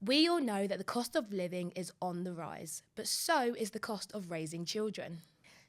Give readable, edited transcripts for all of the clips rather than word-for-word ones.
We all know that the cost of living is on the rise, but so is the cost of raising children.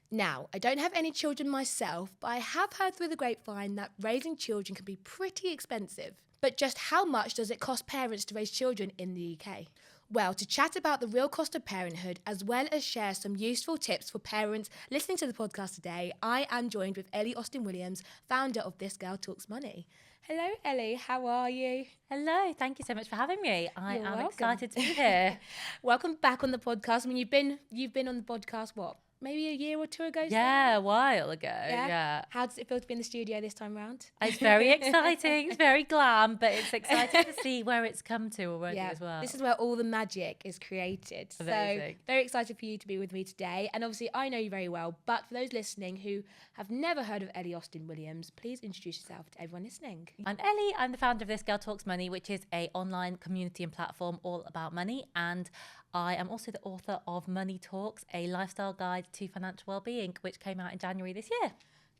Now, I don't have any children myself, but I have heard through the grapevine that raising children can be pretty expensive. But just how much does it cost parents to raise children in the UK? Well, to chat about the real cost of parenthood, as well as share some useful tips for parents listening to the podcast today, I am joined with Ellie Austin-Williams, founder of This Girl Talks Money. Hello, Ellie. How are you? Hello, thank you so much for having me. I You're am welcome. excited to be here. Welcome back on the podcast. I mean, you've been on the podcast, what, maybe a year or two ago? Yeah, a while ago. Yeah. How does it feel to be in the studio this time round? It's very exciting. It's very glam, but it's exciting to see where it's come to already as well. This is where all the magic is created. Amazing. So very excited for you to be with me today. And obviously, I know you very well, but for those listening who have never heard of Ellie Austin-Williams, please introduce yourself to everyone listening. I'm Ellie. I'm the founder of This Girl Talks Money, which is an online community and platform all about money. And I am also the author of Money Talks, a lifestyle guide to financial well-being, which came out in January this year.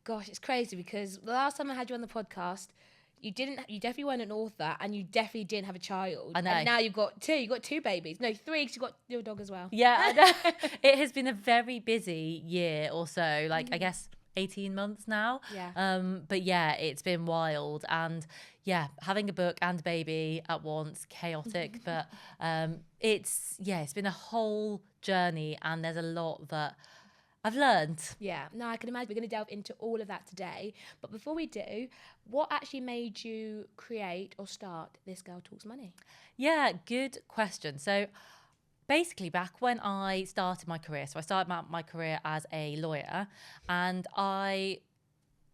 Gosh, it's crazy because the last time I had you on the podcast, you definitely weren't an author and you definitely didn't have a child. I know. And now you've got two babies. No, three, because you've got your dog as well. Yeah, I know. It has been a very busy year or so, I guess 18 months now. Yeah. But yeah, it's been wild. And yeah, having a book and a baby at once, chaotic. But it's been a whole journey and there's a lot that I've learned. Yeah, no, I can imagine. We're going to delve into all of that today. But before we do, what actually made you create or start This Girl Talks Money? Yeah, good question. So basically, back when I started my career, so I started my career as a lawyer, and I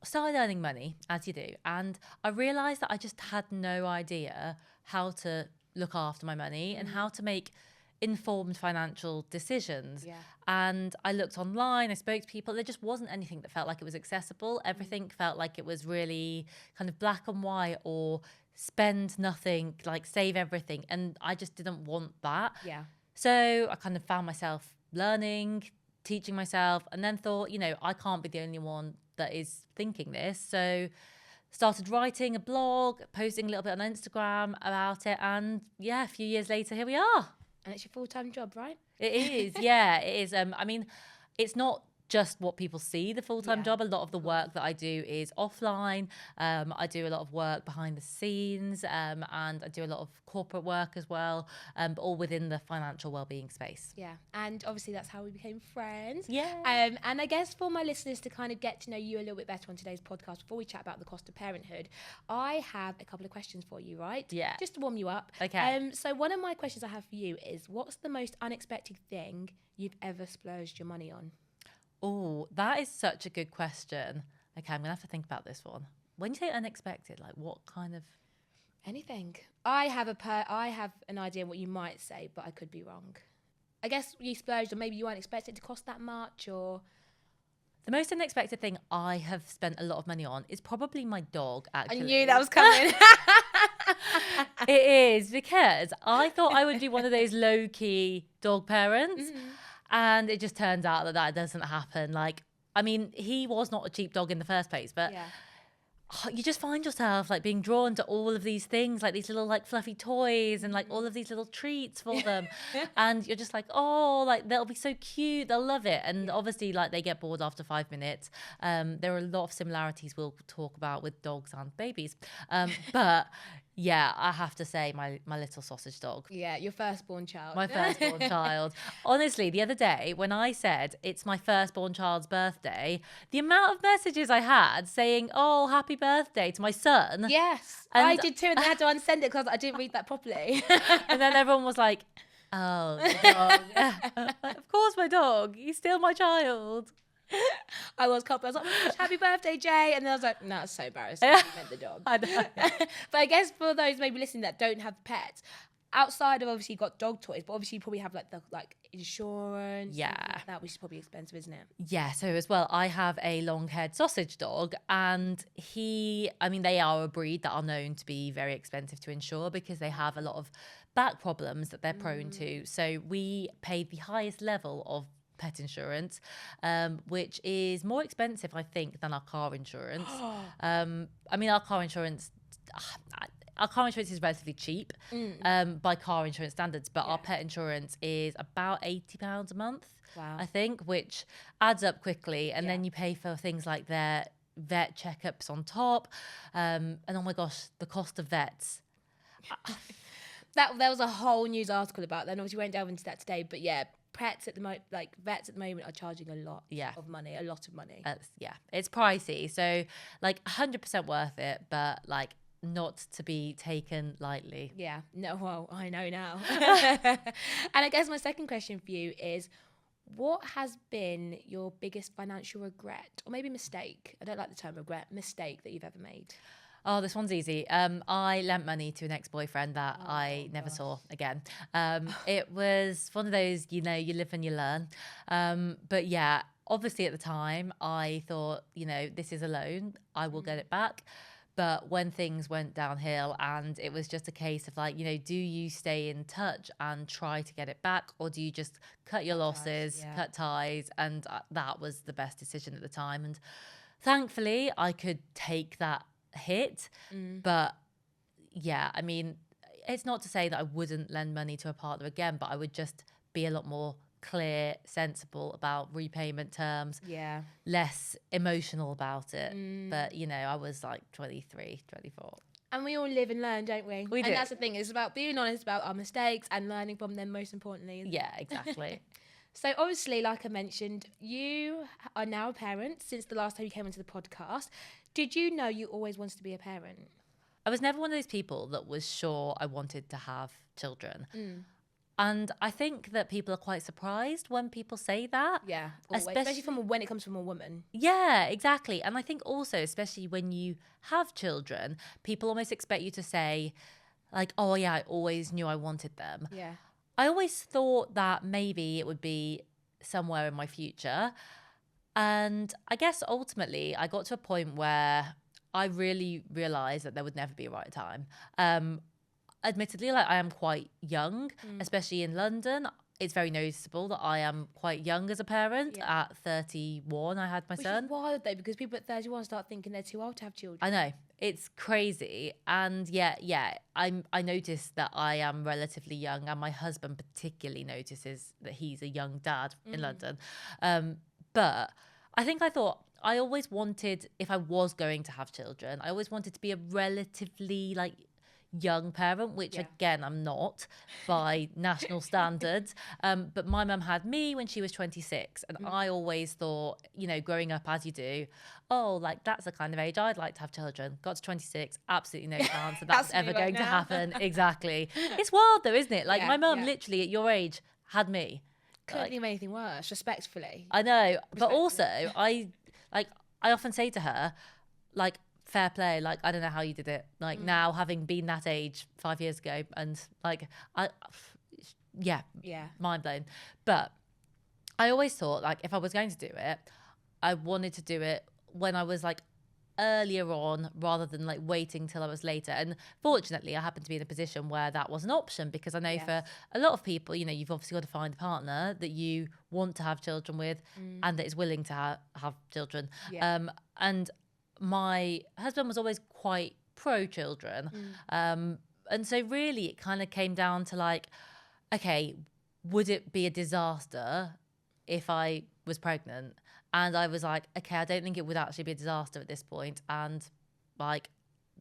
started earning money, as you do, and I realised that I just had no idea how to look after my money and how to make informed financial decisions. Yeah. And I looked online, I spoke to people, there just wasn't anything that felt like it was accessible. Everything felt like it was really kind of black and white, or spend nothing, like save everything. And I just didn't want that. Yeah. So I kind of found myself learning, teaching myself, and then thought, I can't be the only one that is thinking this. So started writing a blog, posting a little bit on Instagram about it. And yeah, a few years later, here we are. And it's your full-time job, right? It is, yeah, it is. I mean, it's not just what people see, the full-time job. A lot of the work that I do is offline. I do a lot of work behind the scenes, and I do a lot of corporate work as well, but all within the financial well-being space. Yeah, and obviously that's how we became friends. Yeah. And I guess for my listeners to kind of get to know you a little bit better on today's podcast, before we chat about the cost of parenthood, I have a couple of questions for you, right? Yeah. Just to warm you up. Okay. So one of my questions I have for you is, what's the most unexpected thing you've ever splurged your money on? Oh, that is such a good question. Okay, I'm gonna have to think about this one. When you say unexpected, like what kind of? Anything. I have an idea what you might say, but I could be wrong. I guess you splurged, or maybe you weren't expecting it to cost that much, or... The most unexpected thing I have spent a lot of money on is probably my dog, actually. I knew that was coming. It is, because I thought I would be one of those low-key dog parents. And it just turns out that doesn't happen. He was not a cheap dog in the first place, but you just find yourself being drawn to all of these things, like these little fluffy toys and all of these little treats for them. And you're just they'll be so cute, they'll love it. And obviously they get bored after 5 minutes. There are a lot of similarities we'll talk about with dogs and babies. But yeah, I have to say my little sausage dog. Yeah, your firstborn child. My firstborn child. Honestly, the other day when I said it's my firstborn child's birthday, the amount of messages I had saying, "Oh, happy birthday" to my son. Yes, And I did too, and I had to unsend it because I didn't read that properly. And then everyone was like, "Oh, the dog." Of course, my dog. He's still my child. I was like, oh my gosh, happy birthday, Jay. And then I was like, no, it's so embarrassing. I meant the dog. I know. But I guess for those maybe listening that don't have pets, outside of obviously you've got dog toys, but obviously you probably have the insurance. Yeah. Like that, which is probably expensive, isn't it? Yeah, so as well, I have a long-haired sausage dog, and they are a breed that are known to be very expensive to insure because they have a lot of back problems that they're prone to. So we paid the highest level of pet insurance, which is more expensive, I think, than our car insurance. Our car insurance, our car insurance is relatively cheap by car insurance standards, but our pet insurance is about £80 a month, I think, which adds up quickly. And then you pay for things like their vet checkups on top. And oh my gosh, the cost of vets. There was a whole news article about that. And obviously, we won't delve into that today. But yeah, vets at the moment are charging a lot of money. It's pricey. So like 100% worth it, but like not to be taken lightly. Yeah, no, well, I know now. And I guess my second question for you is, what has been your biggest financial regret, or maybe mistake? I don't like the term regret, mistake that you've ever made. Oh, this one's easy. I lent money to an ex-boyfriend that I never saw again. It was one of those, you live and you learn. But yeah, obviously at the time I thought, this is a loan, I will get it back. But when things went downhill and it was just a case of like, do you stay in touch and try to get it back, or do you just cut your losses, cut ties? And that was the best decision at the time. And thankfully I could take that hit. But yeah, I mean, it's not to say that I wouldn't lend money to a partner again, but I would just be a lot more clear, sensible about repayment terms, less emotional about it. But I was like 23, 24. And we all live and learn, don't we? We do. And that's the thing, it's about being honest about our mistakes and learning from them, most importantly. Yeah, exactly. So obviously, like I mentioned, you are now a parent since the last time you came onto the podcast. Did you know you always wanted to be a parent? I was never one of those people that was sure I wanted to have children. And I think that people are quite surprised when people say that. Yeah, especially when it comes from a woman. Yeah, exactly. And I think also, especially when you have children, people almost expect you to say like, oh yeah, I always knew I wanted them. Yeah. I always thought that maybe it would be somewhere in my future. And I guess ultimately I got to a point where I really realized that there would never be a right time. Admittedly, like I am quite young, especially in London. It's very noticeable that I am quite young as a parent. At 31, I had my son. Which is wild though, because people at 31 start thinking they're too old to have children. I know, it's crazy. And I noticed that I am relatively young, and my husband particularly notices that he's a young dad in London. But I thought I always wanted, if I was going to have children, I always wanted to be a relatively like young parent, which again I'm not by national standards, but my mum had me when she was 26, and I always thought, growing up as you do, oh, like that's the kind of age I'd like to have children. Got to 26, absolutely no chance that that's ever going to happen. Exactly. It's wild though, isn't it? Like my mum literally at your age had me. Couldn't even anything worse, respectfully. I know, but also I often say to her, like, fair play, like I don't know how you did it, like now having been that age 5 years ago, and like mind blown. But I always thought like if I was going to do it, I wanted to do it when I was like earlier on rather than like waiting till I was later. And fortunately I happened to be in a position where that was an option, because I know for a lot of people, you've obviously got to find a partner that you want to have children with and that is willing to have children. And my husband was always quite pro-children. And so really it kind of came down to like, okay, would it be a disaster if I was pregnant? And I was like, okay, I don't think it would actually be a disaster at this point. And like,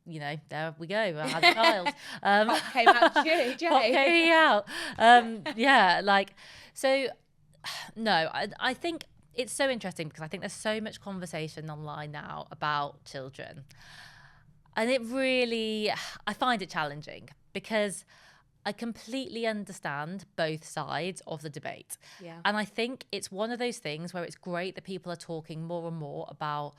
there we go. I had a child. Pop came out Jay. Pop came out. So no, I think it's so interesting because I think there's so much conversation online now about children. And I find it challenging because I completely understand both sides of the debate. Yeah. And I think it's one of those things where it's great that people are talking more and more about,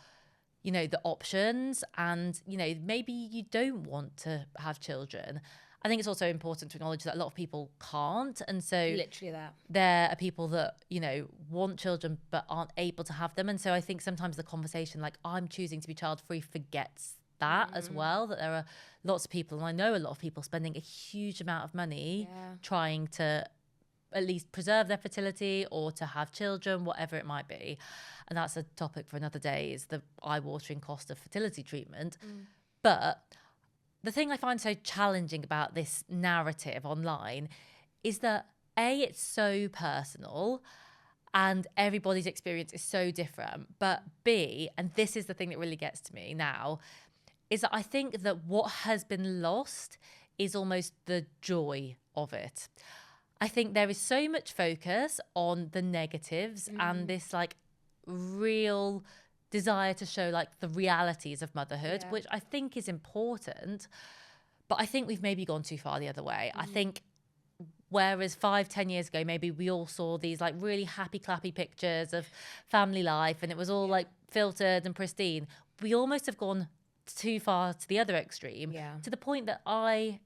the options, and, maybe you don't want to have children. I think it's also important to acknowledge that a lot of people can't. And so literally that there are people that, want children but aren't able to have them. And so I think sometimes the conversation, like I'm choosing to be child-free, forgets that as well, that there are lots of people, and I know a lot of people spending a huge amount of money trying to at least preserve their fertility or to have children, whatever it might be. And that's a topic for another day, is the eye-watering cost of fertility treatment. But the thing I find so challenging about this narrative online is that A, it's so personal and everybody's experience is so different. But B, and this is the thing that really gets to me now, is that I think that what has been lost is almost the joy of it. I think there is so much focus on the negatives and this like real desire to show like the realities of motherhood, which I think is important. But I think we've maybe gone too far the other way. I think whereas 5-10 years ago, maybe we all saw these like really happy clappy pictures of family life and it was all like filtered and pristine. We almost have gone too far to the other extreme, to the point that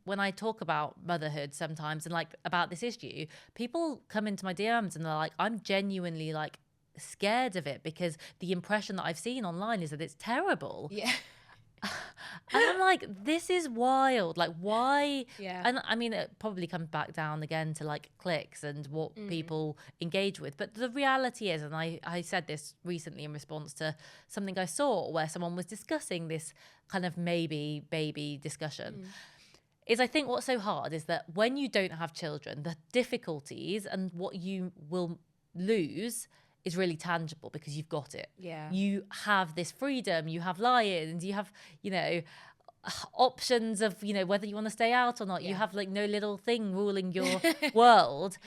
when I talk about motherhood sometimes and like about this issue, people come into my DMs and they're like, I'm genuinely like scared of it because the impression that I've seen online is that it's terrible. And I'm like, this is wild. Like, why? And I mean, it probably comes back down again to like clicks and what people engage with. But the reality is, and I said this recently in response to something I saw where someone was discussing this kind of maybe baby discussion, is I think what's so hard is that when you don't have children, the difficulties and what you will lose is really tangible because you've got it. You have this freedom, you have lions, you have, you know, options of, you know, whether you want to stay out or not. You have like no little thing ruling your world.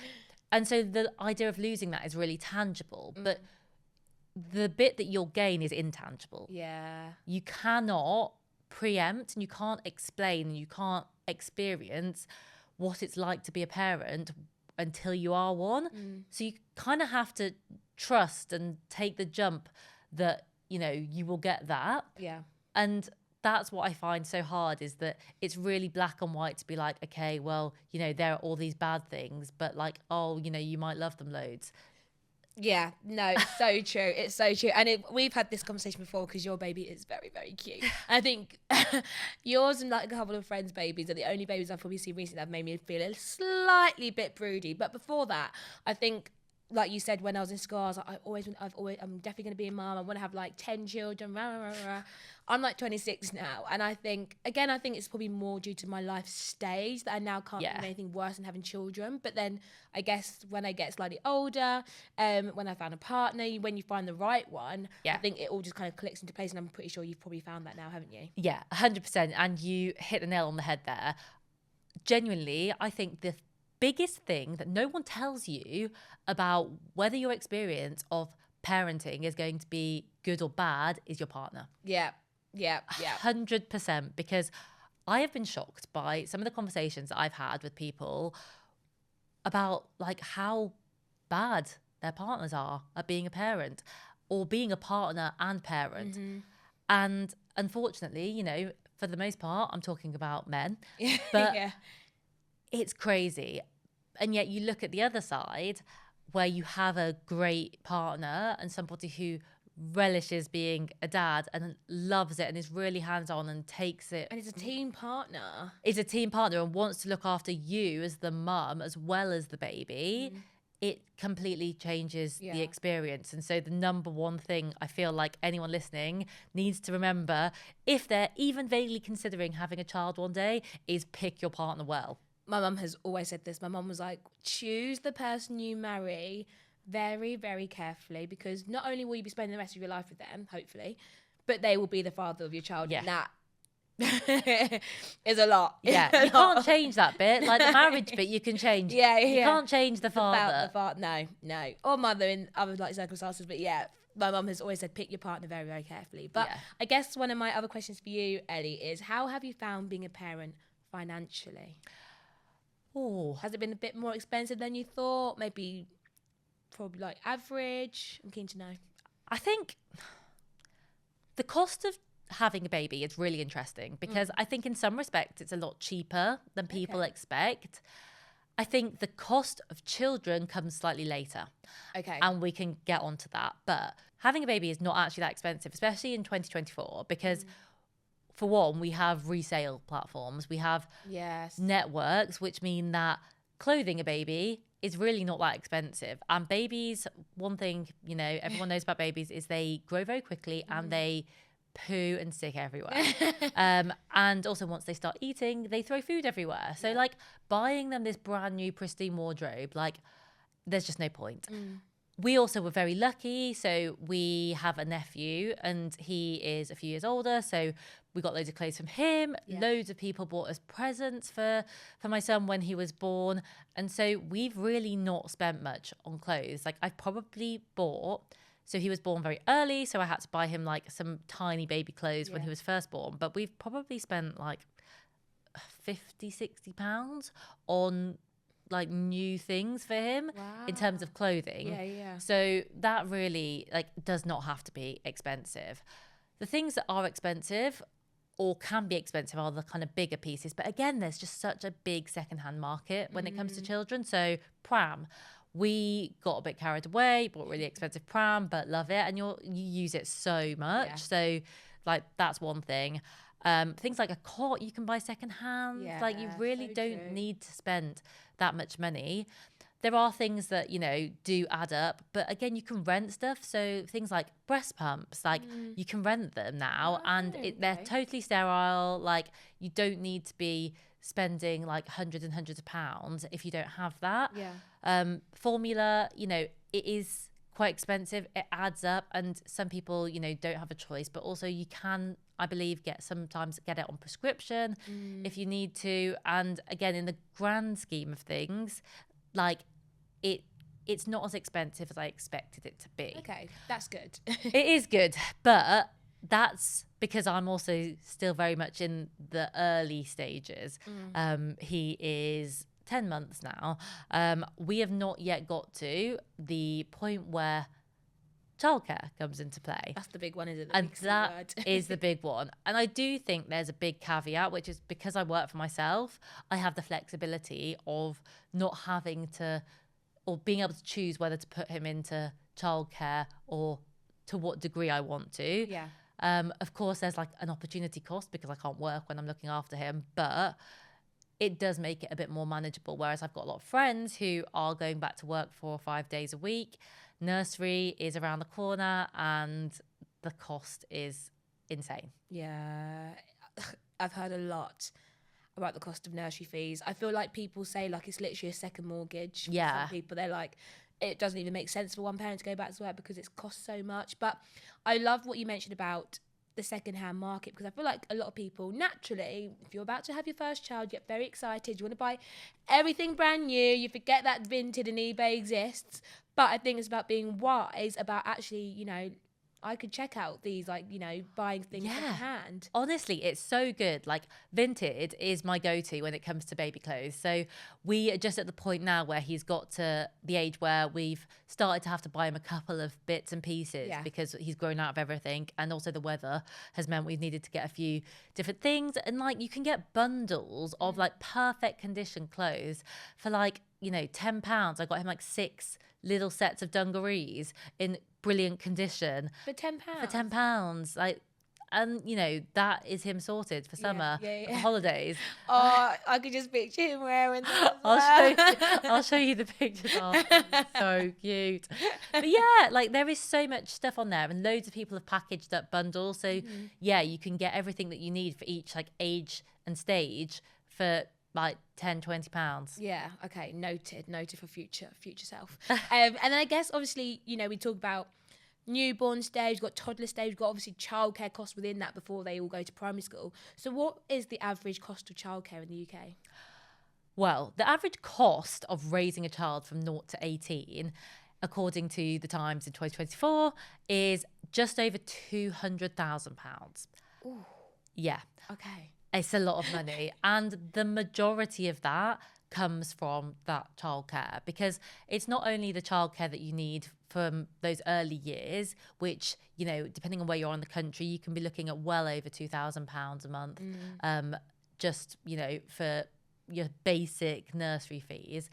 And so the idea of losing that is really tangible. But the bit that you'll gain is intangible. You cannot preempt and you can't explain and you can't experience what it's like to be a parent until you are one. So you kind of have to trust and take the jump that, you know, you will get that. And that's what I find so hard, is that it's really black and white to be like, okay, well, you know, there are all these bad things, but like, oh, you know, you might love them loads. No, it's so true. It's so true. And we've had this conversation before because your baby is very, very cute. I think yours and like a couple of friends' babies are the only babies I've probably seen recently that have made me feel a slightly bit broody. But before that, I think, like you said, when I was in school, I was like, I'm definitely going to be a mum. I want to have like 10 children. Rah, rah, rah. I'm like 26 now. And I think it's probably more due to my life stage that I now can't think of anything worse than having children. But then I guess when I get slightly older, when I found a partner, when you find the right one, I think it all just kind of clicks into place. And I'm pretty sure you've probably found that now, haven't you? Yeah, 100%. And you hit the nail on the head there. Genuinely, I think the biggest thing that no one tells you about whether your experience of parenting is going to be good or bad is your partner. 100%. Because I have been shocked by some of the conversations that I've had with people about like how bad their partners are at being a parent or being a partner and parent. And unfortunately, you know, for the most part, I'm talking about men, but it's crazy. And yet you look at the other side where you have a great partner and somebody who relishes being a dad and loves it and is really hands-on and takes it. And is a team partner. Is a team partner and wants to look after you as the mum as well as the baby. It completely changes the experience. And so the number one thing I feel like anyone listening needs to remember, if they're even vaguely considering having a child one day, is pick your partner well. My mum has always said this. My mum was like, choose the person you marry very, very carefully, because not only will you be spending the rest of your life with them, hopefully, but they will be the father of your child. And that is a lot. You can't change that bit. Like the marriage bit, you can change. You can't change the father. No. Or mother in other like circumstances. But my mum has always said pick your partner very, very carefully. But I guess one of my other questions for you, Ellie, is how have you found being a parent financially? Has it been a bit more expensive than you thought? Maybe probably like average? I'm keen to know. I think the cost of having a baby is really interesting because I think in some respects it's a lot cheaper than people expect. I think the cost of children comes slightly later. And we can get onto that. But having a baby is not actually that expensive, especially in 2024, because for one, we have resale platforms. We have networks, which mean that clothing a baby is really not that expensive. And babies, one thing, you know, everyone knows about babies is they grow very quickly and they poo and sick everywhere. And also once they start eating, they throw food everywhere. So like buying them this brand new pristine wardrobe, like there's just no point. We also were very lucky. So we have a nephew and he is a few years older. So we got loads of clothes from him. Loads of people bought us presents for my son when he was born. And so we've really not spent much on clothes. Like I've probably bought, so he was born very early. So I had to buy him like some tiny baby clothes when he was first born. But we've probably spent like 50, 60 pounds on like new things for him in terms of clothing. So that really like does not have to be expensive. The things that are expensive or can be expensive are the kind of bigger pieces. But again, there's just such a big secondhand market when it comes to children. So pram, we got a bit carried away, bought a really expensive pram, but love it. And you use it so much. So like that's one thing. Things like a cot you can buy secondhand. Like you really don't need to spend that much money. There are things that, you know, do add up, but again, you can rent stuff. So things like breast pumps, like you can rent them now they're totally sterile. Like you don't need to be spending like hundreds and hundreds of pounds if you don't have that. Formula, you know, it is quite expensive. It adds up, and some people, you know, don't have a choice, but also you can, I believe, sometimes get it on prescription if you need to. And again, in the grand scheme of things, like it's not as expensive as I expected it to be. Okay, that's good. It is good, but that's because I'm also still very much in the early stages. He is 10 months now. We have not yet got to the point where childcare comes into play. That's the big one, isn't it? And that is the big one. And I do think there's a big caveat, which is because I work for myself, I have the flexibility of not having to, or being able to choose whether to put him into childcare or to what degree I want to. Of course, there's like an opportunity cost because I can't work when I'm looking after him, but it does make it a bit more manageable. Whereas I've got a lot of friends who are going back to work 4 or 5 days a week. Nursery is around the corner and the cost is insane. I've heard a lot about the cost of nursery fees. I feel like people say like it's literally a second mortgage. Some people, they're like, it doesn't even make sense for one parent to go back to work because it's cost so much. But I love what you mentioned about the second-hand market, because I feel like a lot of people naturally, if you're about to have your first child, you get very excited, you want to buy everything brand new, you forget that Vinted and eBay exists. But I think it's about being wise about actually, you know, I could check out these, like, you know, buying things second-hand. Honestly, it's so good. Like Vinted is my go-to when it comes to baby clothes. So we are just at the point now where he's got to the age where we've started to have to buy him a couple of bits and pieces because he's grown out of everything. And also the weather has meant we've needed to get a few different things. And like you can get bundles of like perfect condition clothes for like, you know, £10. I got him like 6 little sets of dungarees in brilliant condition For £10? For £10, like, and you know that is him sorted for summer holidays. I could just picture him wearing that. I'll show you the pictures after. So cute. But yeah, like there is so much stuff on there, and loads of people have packaged up bundles. So yeah, you can get everything that you need for each like age and stage for like £10-20. Yeah, okay, noted for future self. And then I guess obviously, you know, we talk about newborn stage, we've got toddler stage, we've got obviously childcare costs within that before they all go to primary school. So what is the average cost of childcare in the UK? Well, the average cost of raising a child from 0 to 18, according to the Times in 2024, is just over £200,000. Ooh. Yeah. Okay. It's a lot of money. And the majority of that comes from that childcare, because it's not only the childcare that you need from those early years, which, you know, depending on where you are in the country, you can be looking at well over £2,000 a month, just, you know, for your basic nursery fees.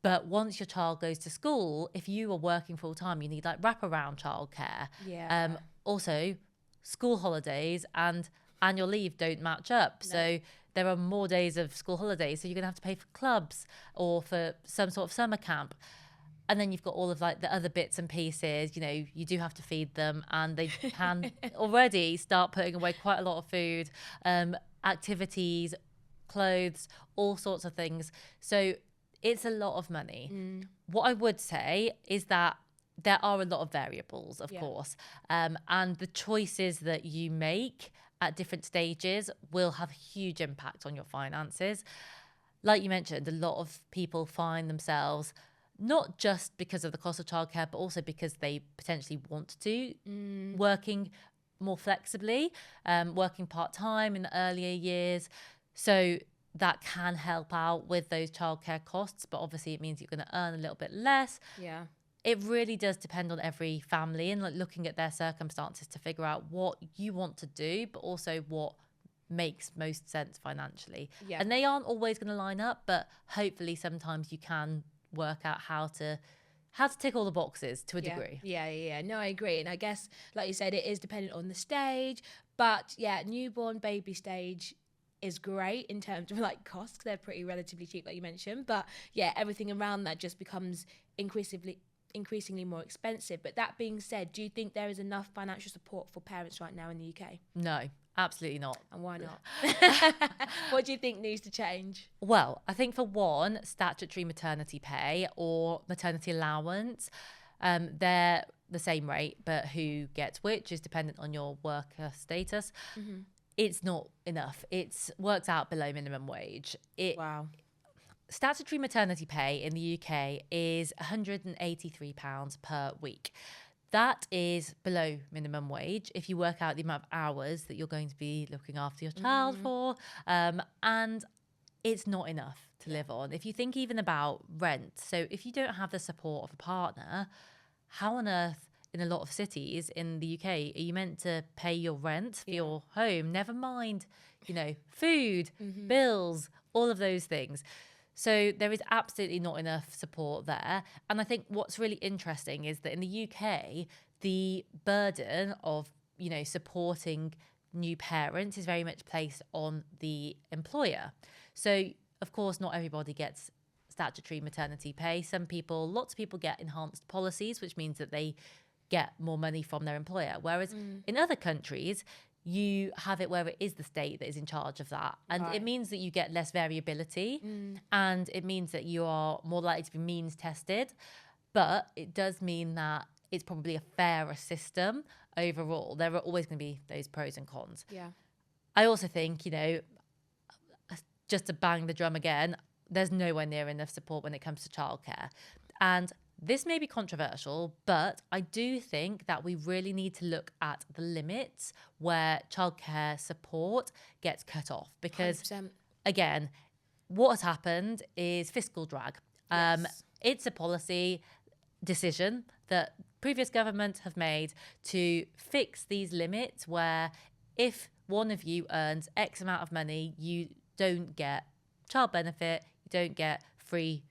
But once your child goes to school, if you are working full time, you need like wraparound childcare. Also, school holidays and annual leave don't match up. So there are more days of school holidays. So you're going to have to pay for clubs or for some sort of summer camp. And then you've got all of like the other bits and pieces, you know, you do have to feed them, and they can already start putting away quite a lot of food, activities, clothes, all sorts of things. So it's a lot of money. What I would say is that there are a lot of variables, of course, and the choices that you make at different stages will have a huge impact on your finances. Like you mentioned, a lot of people find themselves, not just because of the cost of childcare, but also because they potentially want to, working more flexibly, working part-time in the earlier years. So that can help out with those childcare costs, but obviously it means you're going to earn a little bit less. Yeah. It really does depend on every family, and like looking at their circumstances to figure out what you want to do, but also what makes most sense financially. Yeah. And they aren't always going to line up, but hopefully sometimes you can work out how to tick all the boxes to a degree. Yeah. No, I agree. And I guess, like you said, it is dependent on the stage. But yeah, newborn baby stage is great in terms of like costs. They're pretty relatively cheap, like you mentioned. But yeah, everything around that just becomes increasingly more expensive. But that being said, do you think there is enough financial support for parents right now in the UK? No, absolutely not. And why not? What do you think needs to change? Well, I think for one, statutory maternity pay or maternity allowance, they're the same rate, but who gets which is dependent on your worker status. It's not enough. It works out below minimum wage. Wow. Statutory maternity pay in the UK is £183 per week. That is below minimum wage if you work out the amount of hours that you're going to be looking after your child for. And it's not enough to live on. If you think even about rent, so if you don't have the support of a partner, how on earth in a lot of cities in the UK are you meant to pay your rent for your home? Never mind, you know, food, bills, all of those things. So there is absolutely not enough support there. And I think what's really interesting is that in the UK, the burden of, you know, supporting new parents is very much placed on the employer. So, of course, not everybody gets statutory maternity pay. Lots of people get enhanced policies, which means that they get more money from their employer. Whereas in other countries, you have it where it is the state that is in charge of that. And it means that you get less variability and it means that you are more likely to be means tested. But it does mean that it's probably a fairer system overall. There are always going to be those pros and cons. Yeah. I also think, you know, just to bang the drum again, there's nowhere near enough support when it comes to childcare. And this may be controversial, but I do think that we really need to look at the limits where childcare support gets cut off. Because, 100%. again, what has happened is fiscal drag. Yes. It's a policy decision that previous governments have made to fix these limits where if one of you earns X amount of money, you don't get child benefit, you don't get free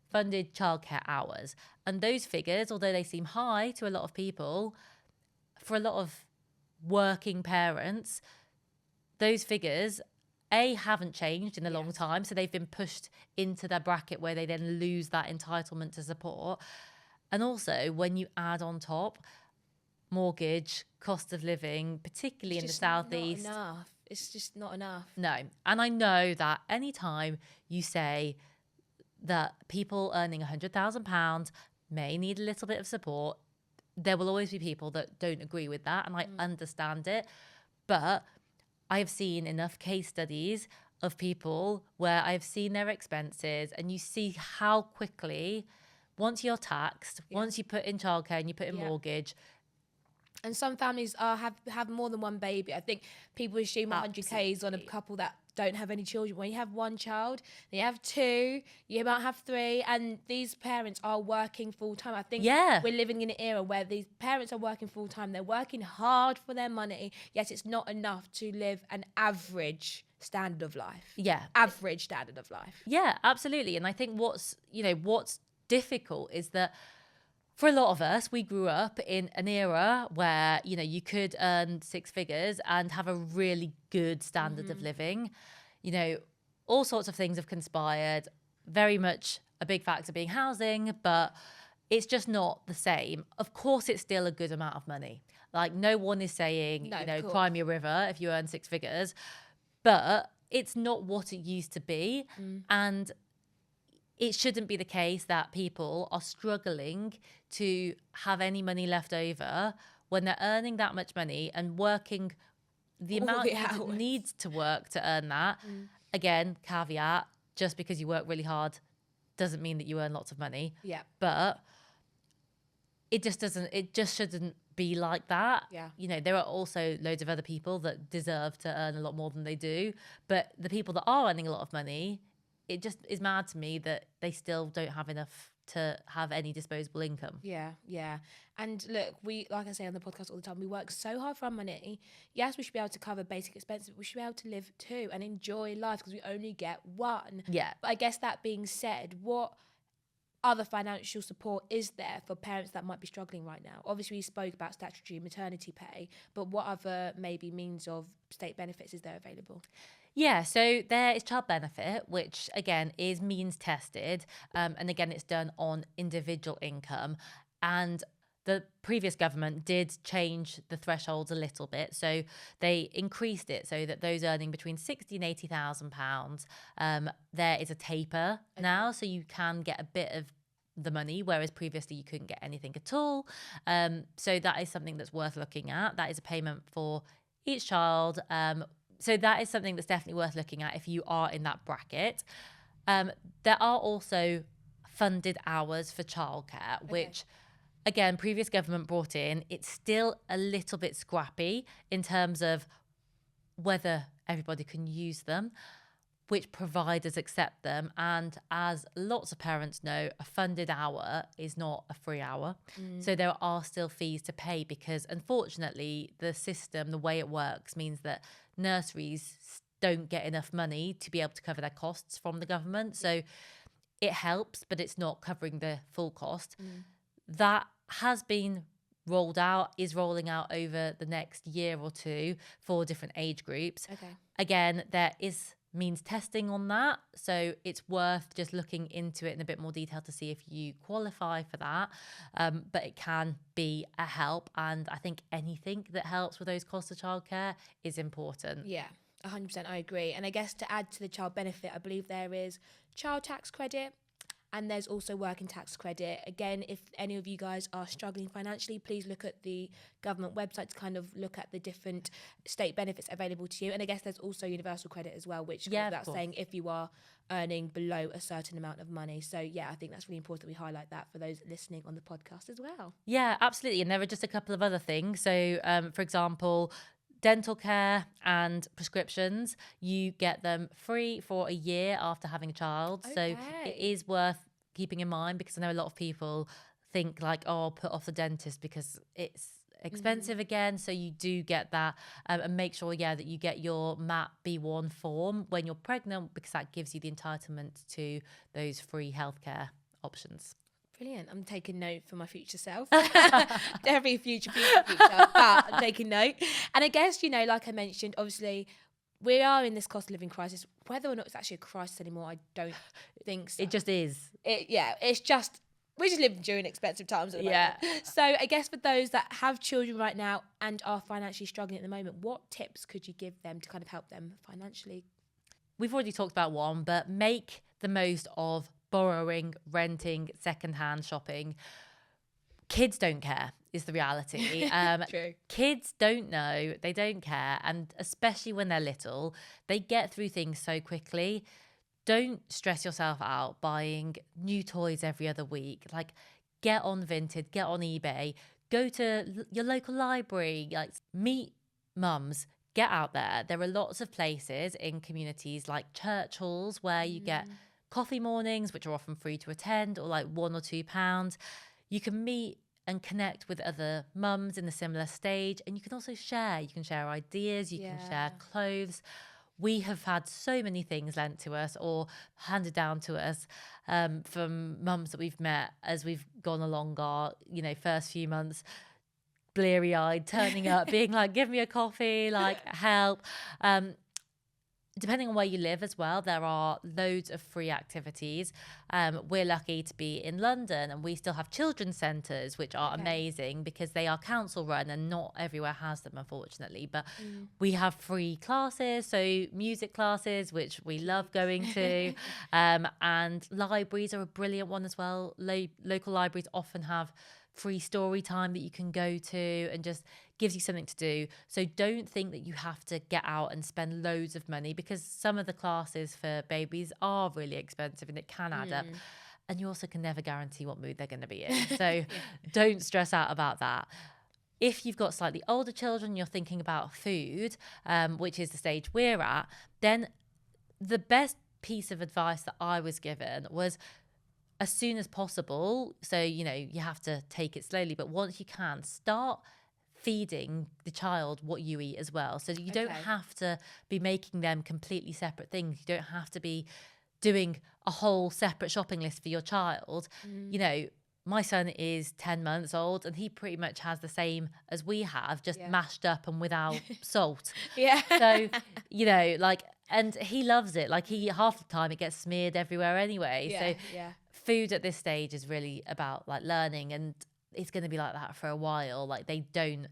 funded childcare hours. And those figures, although they seem high to a lot of people, for a lot of working parents, those figures, A, haven't changed in a long time. So they've been pushed into their bracket where they then lose that entitlement to support. And also, when you add on top mortgage, cost of living, particularly in the southeast. Not enough. It's just not enough. No. And I know that anytime you say that people earning £100,000 may need a little bit of support, there will always be people that don't agree with that. And I understand it. But I have seen enough case studies of people where I've seen their expenses and you see how quickly, once you're taxed, once you put in childcare and you put in mortgage. And some families have more than one baby. I think people assume 100K is on a couple that don't have any children. When you have one child, then you have two, you might have three, and these parents are working full time. I think we're living in an era where these parents are working full time. They're working hard for their money, yet it's not enough to live an average standard of life. Yeah. Average standard of life. Yeah, absolutely. And I think what's difficult is that for a lot of us, we grew up in an era where, you know, you could earn six figures and have a really good standard of living. You know, all sorts of things have conspired. Very much a big factor being housing, but it's just not the same. Of course, it's still a good amount of money. Like, no one is saying, No, you of know, course. cry me a river if you earn 6 figures, but it's not what it used to be. And it shouldn't be the case that people are struggling to have any money left over when they're earning that much money and working the All amount the you hours. need to work to earn that. Again, caveat, just because you work really hard doesn't mean that you earn lots of money. Yeah. But it just shouldn't be like that. Yeah. You know, there are also loads of other people that deserve to earn a lot more than they do. But the people that are earning a lot of money, it just is mad to me that they still don't have enough to have any disposable income. Yeah, yeah. And look, we, like I say on the podcast all the time, we work so hard for our money. Yes, we should be able to cover basic expenses, but we should be able to live too and enjoy life because we only get one. Yeah. But I guess that being said, what other financial support is there for parents that might be struggling right now? Obviously, we spoke about statutory maternity pay, but what other maybe means of state benefits is there available? Yeah, so there is child benefit, which again is means tested. And again, it's done on individual income. And the previous government did change the thresholds a little bit. So they increased it so that those earning between £60,000 and £80,000, there is a taper now. So you can get a bit of the money, whereas previously you couldn't get anything at all. So that is something that's worth looking at. That is a payment for each child. So that is something that's definitely worth looking at if you are in that bracket. There are also funded hours for childcare, which, again, previous government brought in. It's still a little bit scrappy in terms of whether everybody can use them, which providers accept them. And as lots of parents know, a funded hour is not a free hour. So there are still fees to pay because, unfortunately, the system, the way it works, means that nurseries don't get enough money to be able to cover their costs from the government. So it helps, but it's not covering the full cost. That has been rolled out, is rolling out over the next year or two for different age groups. Again, there is means testing on that, so it's worth just looking into it in a bit more detail to see if you qualify for that. But it can be a help, and I think anything that helps with those costs of childcare is important. Yeah, 100%, I agree. And I guess to add to the child benefit, I believe there is child tax credit, and there's also working tax credit. Again, if any of you guys are struggling financially, please look at the government website to kind of look at the different state benefits available to you. And I guess there's also universal credit as well, which goes without saying if you are earning below a certain amount of money. So yeah, I think that's really important that we highlight that for those listening on the podcast as well. Yeah, absolutely. And there are just a couple of other things. So, for example, dental care and prescriptions, you get them free for a year after having a child. So it is worth keeping in mind, because I know a lot of people think like, oh, I'll put off the dentist because it's expensive again. So you do get that, and make sure, that you get your MAP B1 form when you're pregnant, because that gives you the entitlement to those free healthcare options. Brilliant. I'm taking note for my future self. Definitely future, but I'm taking note. And I guess, like I mentioned, obviously, we are in this cost of living crisis. Whether or not it's actually a crisis anymore, I don't think so. It just is. It's just, we're just living during expensive times at the moment. So I guess for those that have children right now and are financially struggling at the moment, what tips could you give them to kind of help them financially? We've already talked about one, but make the most of borrowing, renting, secondhand shopping. Kids don't care is the reality. True. Kids don't know, they don't care, and especially when they're little, they get through things so quickly. Don't stress yourself out buying new toys every other week. Like, get on Vinted, get on eBay, go to your local library, like meet mums. Get out there. There are lots of places in communities like church halls where you get coffee mornings, which are often free to attend, or like £1 or £2. You can meet and connect with other mums in a similar stage, and you can also share. You can share ideas, you can share clothes. We have had so many things lent to us or handed down to us from mums that we've met as we've gone along our, first few months, bleary-eyed, turning up, being like, give me a coffee, like, help. depending on where you live as well, there are loads of free activities. We're lucky to be in London, and we still have children's centres, which are amazing because they are council run and not everywhere has them, unfortunately. But we have free classes, so music classes, which we love going to. And libraries are a brilliant one as well. Local libraries often have free story time that you can go to, and just gives you something to do. So don't think that you have to get out and spend loads of money, because some of the classes for babies are really expensive and it can add up. And you also can never guarantee what mood they're going to be in. So don't stress out about that. If you've got slightly older children, you're thinking about food, which is the stage we're at, then the best piece of advice that I was given was, as soon as possible, so, you know, you have to take it slowly, but once you can, start feeding the child what you eat as well. So you don't have to be making them completely separate things. You don't have to be doing a whole separate shopping list for your child. You know, my son is 10 months old and he pretty much has the same as we have, just mashed up and without salt. So, you know, like, and he loves it. Like, he, half the time it gets smeared everywhere anyway. So food at this stage is really about like learning, and it's going to be like that for a while. Like, they don't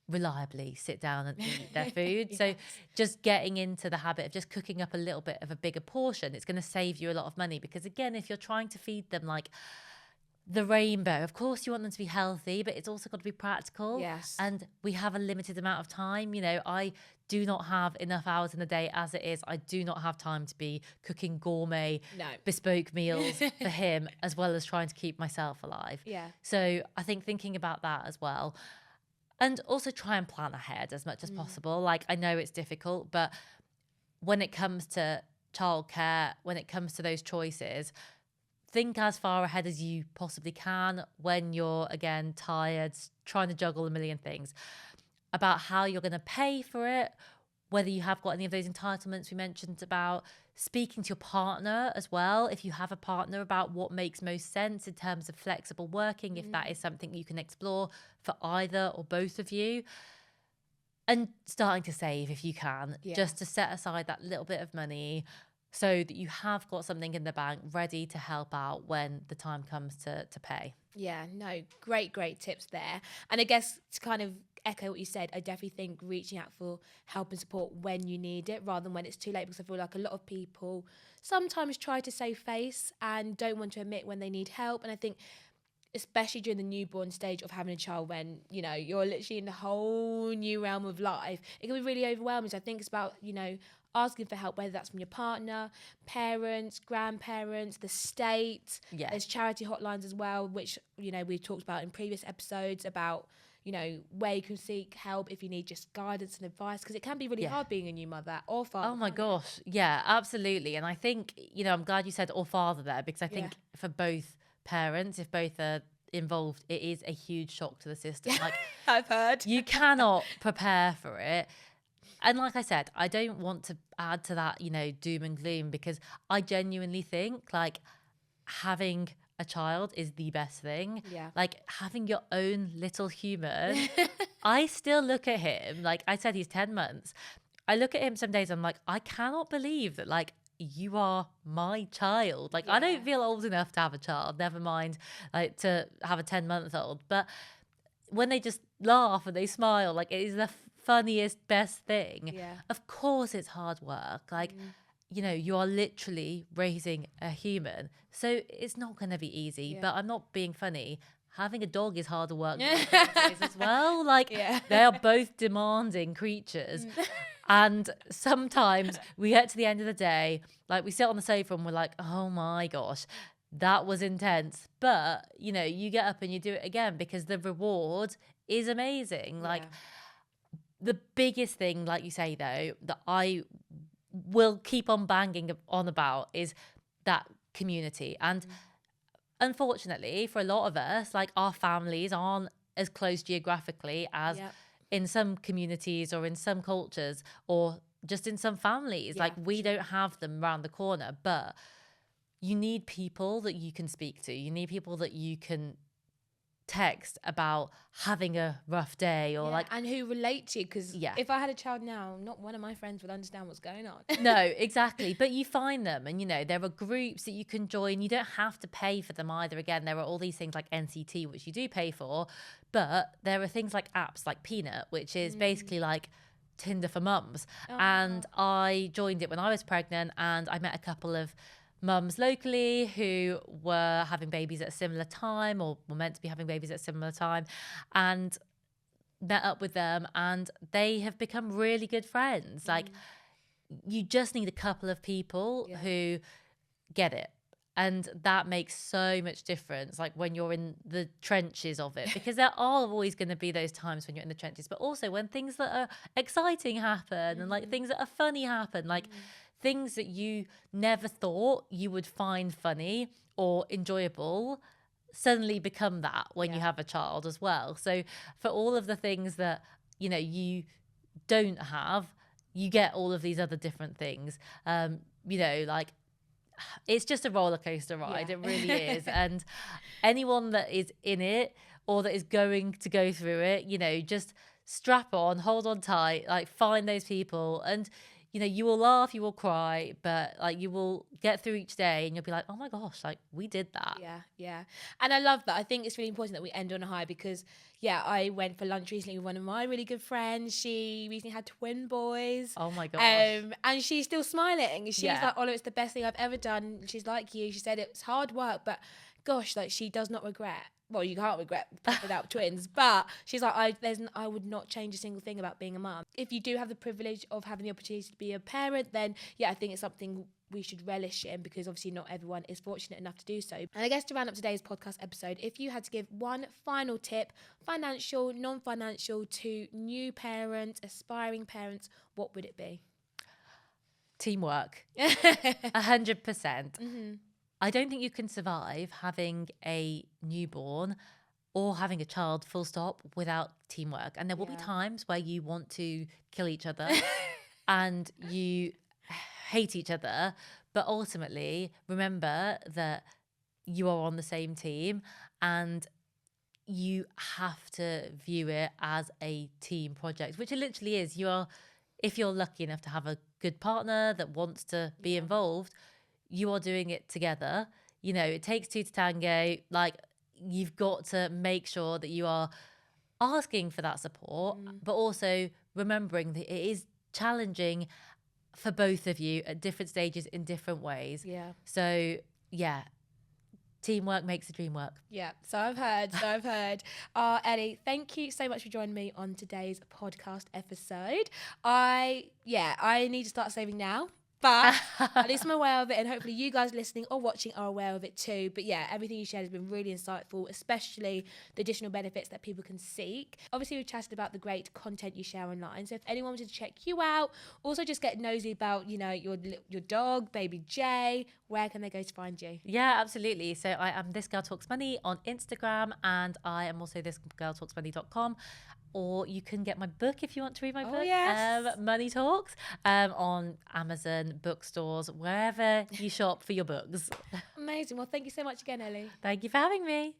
reliably sit down and eat their food. So just getting into the habit of just cooking up a little bit of a bigger portion, it's going to save you a lot of money. Because again, if you're trying to feed them like the rainbow, of course you want them to be healthy, but it's also got to be practical. And we have a limited amount of time. You know, I do not have enough hours in the day as it is. I do not have time to be cooking gourmet, bespoke meals for him, as well as trying to keep myself alive. So I think thinking about that as well. And also try and plan ahead as much as possible. Like, I know it's difficult, but when it comes to childcare, when it comes to those choices, think as far ahead as you possibly can when you're, again, tired, trying to juggle a million things, about how you're going to pay for it, whether you have got any of those entitlements we mentioned, about speaking to your partner as well, if you have a partner, about what makes most sense in terms of flexible working, if that is something you can explore for either or both of you. And starting to save if you can, just to set aside that little bit of money so that you have got something in the bank ready to help out when the time comes to pay. Great tips there. And I guess to kind of echo what you said, I definitely think reaching out for help and support when you need it rather than when it's too late, because I feel like a lot of people sometimes try to save face and don't want to admit when they need help. And I think especially during the newborn stage of having a child, when, you know, you're literally in a whole new realm of life, it can be really overwhelming. So I think it's about, you know, asking for help, whether that's from your partner, parents, grandparents, the state. There's charity hotlines as well, which, you know, we've talked about in previous episodes about, you know, where you can seek help if you need just guidance and advice, because it can be really hard being a new mother or father. Oh my gosh. Yeah, absolutely. And I think, you know, I'm glad you said or father there, because I think for both parents, if both are involved, it is a huge shock to the system. Like, I've heard. You cannot prepare for it. And like I said, I don't want to add to that, you know, doom and gloom, because I genuinely think like having a child is the best thing. Like, having your own little human. I still look at him, like I said, he's 10 months. I look at him some days, I'm like, I cannot believe that, like, you are my child. Like, I don't feel old enough to have a child, never mind like to have a 10-month-old. But when they just laugh and they smile, like, it is the funniest, best thing. Of course it's hard work. Like, you know, you are literally raising a human, so it's not going to be easy. But I'm not being funny. Having a dog is harder work than it is as well. Like, they are both demanding creatures. And sometimes we get to the end of the day, like, we sit on the sofa and we're like, oh my gosh, that was intense. But, you know, you get up and you do it again because the reward is amazing. Like, the biggest thing, like you say, though, that I will keep on banging on about is that community. And unfortunately, for a lot of us, like, our families aren't as close geographically as in some communities or in some cultures or just in some families. Like, we don't have them around the corner, but you need people that you can speak to. You need people that you can text about having a rough day or like, and who relate to you, because Yeah. if I had a child now, not one of my friends would understand what's going on. no, exactly. But you find them, and there are groups that you can join. You don't have to pay for them either. Again, there are all these things like NCT, which you do pay for, but there are things like apps like Peanut, which is basically like Tinder for mums. And I joined it when I was pregnant, and I met a couple of mums locally who were having babies at a similar time, or were meant to be having babies at a similar time, and met up with them, and they have become really good friends. Like, you just need a couple of people who get it, and that makes so much difference, like when you're in the trenches of it, because there are always going to be those times when you're in the trenches, but also when things that are exciting happen and like things that are funny happen, like things that you never thought you would find funny or enjoyable suddenly become that when you have a child as well. So for all of the things that you don't have, you get all of these other different things. Like, it's just a roller coaster ride. It really is. And anyone that is in it or that is going to go through it, just strap on, hold on tight, like find those people, and you will laugh, you will cry, but like you will get through each day and you'll be like, oh my gosh, like we did that. Yeah. And I love that. I think it's really important that we end on a high, because I went for lunch recently with one of my really good friends. She recently had twin boys. Oh my gosh. And she's still smiling. She's like, oh, it's the best thing I've ever done. She's like you. She said it's hard work, but gosh, like she does not regret. Well, you can't regret without twins, but she's like, I would not change a single thing about being a mum. If you do have the privilege of having the opportunity to be a parent, then I think it's something we should relish in, because obviously not everyone is fortunate enough to do so. And I guess to round up today's podcast episode, if you had to give one final tip, financial, non-financial, to new parents, aspiring parents, what would it be? Teamwork. 100%. I don't think you can survive having a newborn or having a child full stop without teamwork. And there will be times where you want to kill each other and you hate each other. But ultimately, remember that you are on the same team, and you have to view it as a team project, which it literally is. If you're lucky enough to have a good partner that wants to be involved, you are doing it together. It takes two to tango. Like, you've got to make sure that you are asking for that support, but also remembering that it is challenging for both of you at different stages in different ways. So teamwork makes the dream work. So I've heard. Ellie, thank you so much for joining me on today's podcast episode. I need to start saving now, but at least I'm aware of it, and hopefully you guys listening or watching are aware of it too. But everything you shared has been really insightful, especially the additional benefits that people can seek. Obviously, we've chatted about the great content you share online. So if anyone wanted to check you out, also just get nosy about, your dog, baby Jay, where can they go to find you? Yeah, absolutely. So I am This Girl Talks Money on Instagram, and I am also thisgirltalksmoney.com. Or you can get my book if you want to read my book, Money Talks, on Amazon, bookstores, wherever you shop for your books. Amazing. Well, thank you so much again, Ellie. Thank you for having me.